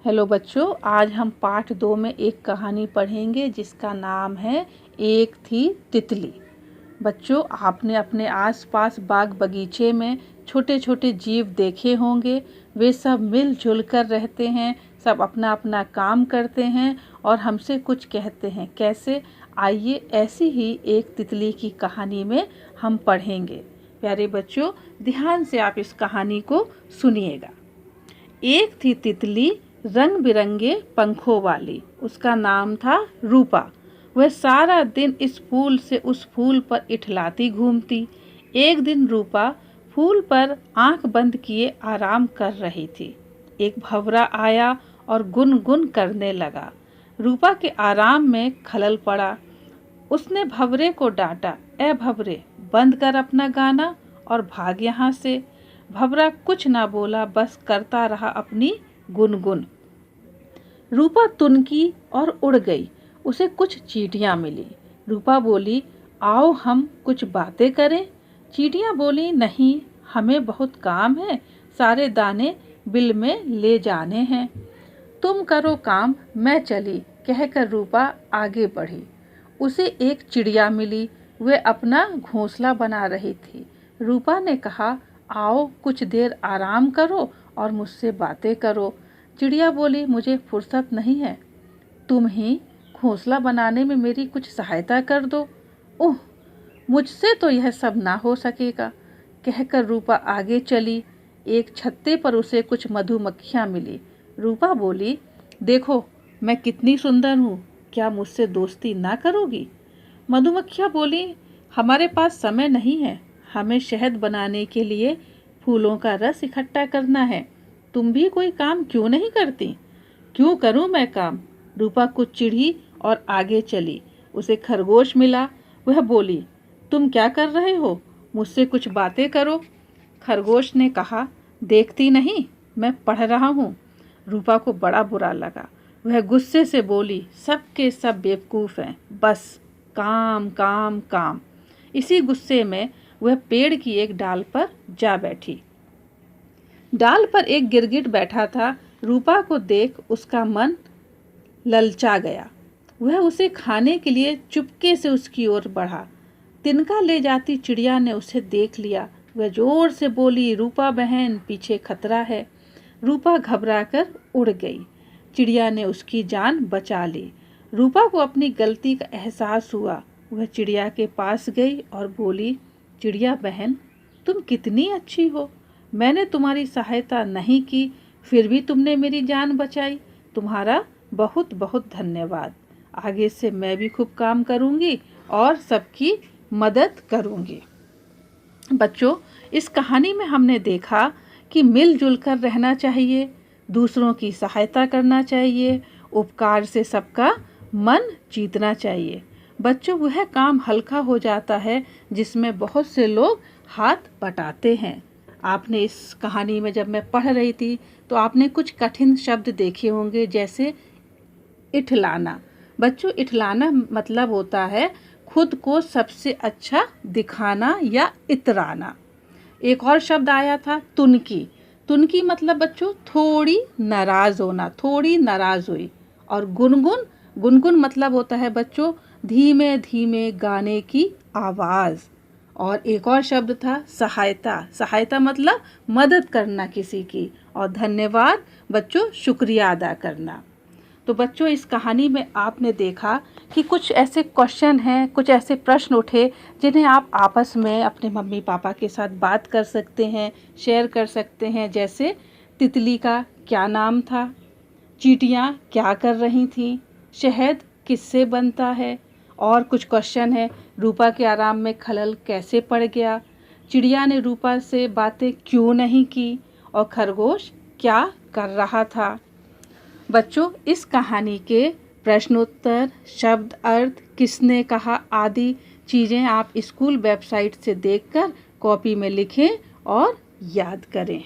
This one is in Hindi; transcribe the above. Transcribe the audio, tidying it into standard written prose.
हेलो बच्चों, आज हम पाठ 2 में एक कहानी पढ़ेंगे जिसका नाम है एक थी तितली। बच्चों, आपने अपने आसपास बाग बगीचे में छोटे छोटे जीव देखे होंगे। वे सब मिलजुल कर रहते हैं, सब अपना अपना काम करते हैं और हमसे कुछ कहते हैं। कैसे? आइए ऐसी ही एक तितली की कहानी में हम पढ़ेंगे। प्यारे बच्चों, ध्यान से आप इस कहानी को सुनिएगा। एक थी तितली रंग बिरंगे पंखों वाली। उसका नाम था रूपा। वह सारा दिन इस फूल से उस फूल पर इठलाती घूमती। एक दिन रूपा फूल पर आंख बंद किए आराम कर रही थी। एक भंवरा आया और गुनगुन करने लगा। रूपा के आराम में खलल पड़ा। उसने भंवरे को डांटा, ए भंवरे, बंद कर अपना गाना और भाग यहाँ से। भंवरा कुछ ना बोला, बस करता रहा अपनी गुनगुन। रूपा तुनकी और उड़ गई। उसे कुछ चींटियां मिली। रूपा बोली, आओ हम कुछ बातें करें। चींटियां बोली, नहीं, हमें बहुत काम है, सारे दाने बिल में ले जाने हैं। तुम करो काम, मैं चली, कहकर रूपा आगे बढ़ी। उसे एक चिड़िया मिली। वह अपना घोंसला बना रही थी। रूपा ने कहा, आओ कुछ देर आराम करो और मुझसे बातें करो। चिड़िया बोली, मुझे फुर्सत नहीं है, तुम ही घोंसला बनाने में मेरी कुछ सहायता कर दो। ओह, मुझसे तो यह सब ना हो सकेगा, कहकर रूपा आगे चली। एक छत्ते पर उसे कुछ मधुमक्खियाँ मिली। रूपा बोली, देखो मैं कितनी सुंदर हूँ, क्या मुझसे दोस्ती ना करोगी? मधुमक्खियाँ बोली, हमारे पास समय नहीं है, हमें शहद बनाने के लिए फूलों का रस इकट्ठा करना है। तुम भी कोई काम क्यों नहीं करती? क्यों करूं मैं काम? रूपा कुछ चिढ़ी और आगे चली। उसे खरगोश मिला। वह बोली, तुम क्या कर रहे हो? मुझसे कुछ बातें करो। खरगोश ने कहा, देखती नहीं, मैं पढ़ रहा हूँ। रूपा को बड़ा बुरा लगा। वह गुस्से से बोली, सब के सब बेवकूफ़ हैं, बस काम काम काम। इसी गुस्से में वह पेड़ की एक डाल पर जा बैठी। डाल पर एक गिरगिट बैठा था। रूपा को देख उसका मन ललचा गया। वह उसे खाने के लिए चुपके से उसकी ओर बढ़ा। तिनका ले जाती चिड़िया ने उसे देख लिया। वह जोर से बोली, रूपा बहन, पीछे खतरा है। रूपा घबराकर उड़ गई। चिड़िया ने उसकी जान बचा ली। रूपा को अपनी गलती का एहसास हुआ। वह चिड़िया के पास गई और बोली, चिड़िया बहन, तुम कितनी अच्छी हो, मैंने तुम्हारी सहायता नहीं की, फिर भी तुमने मेरी जान बचाई। तुम्हारा बहुत बहुत धन्यवाद। आगे से मैं भी खूब काम करूंगी और सबकी मदद करूंगी। बच्चों, इस कहानी में हमने देखा कि मिलजुल कर रहना चाहिए, दूसरों की सहायता करना चाहिए, उपकार से सबका मन जीतना चाहिए। बच्चों, वह काम हल्का हो जाता है जिसमें बहुत से लोग हाथ बटाते हैं। आपने इस कहानी में, जब मैं पढ़ रही थी तो आपने कुछ कठिन शब्द देखे होंगे, जैसे इठलाना। बच्चों, इठलाना मतलब होता है खुद को सबसे अच्छा दिखाना या इतराना। एक और शब्द आया था तुनकी। तुनकी मतलब बच्चों थोड़ी नाराज होना, थोड़ी नाराज हुई। और गुनगुन, गुनगुन मतलब होता है बच्चों धीमे धीमे गाने की आवाज़। और एक और शब्द था सहायता। सहायता मतलब मदद करना किसी की। और धन्यवाद बच्चों शुक्रिया अदा करना। तो बच्चों, इस कहानी में आपने देखा कि कुछ ऐसे क्वेश्चन हैं, कुछ ऐसे प्रश्न उठे जिन्हें आप आपस में अपने मम्मी पापा के साथ बात कर सकते हैं, शेयर कर सकते हैं। जैसे तितली का क्या नाम था, चींटियाँ क्या कर रही थीं, शहद किससे बनता है, और कुछ क्वेश्चन है, रूपा के आराम में खलल कैसे पड़ गया, चिड़िया ने रूपा से बातें क्यों नहीं की, और खरगोश क्या कर रहा था। बच्चों, इस कहानी के प्रश्नोत्तर, शब्द अर्थ, किसने कहा आदि चीज़ें आप स्कूल वेबसाइट से देखकर कॉपी में लिखें और याद करें।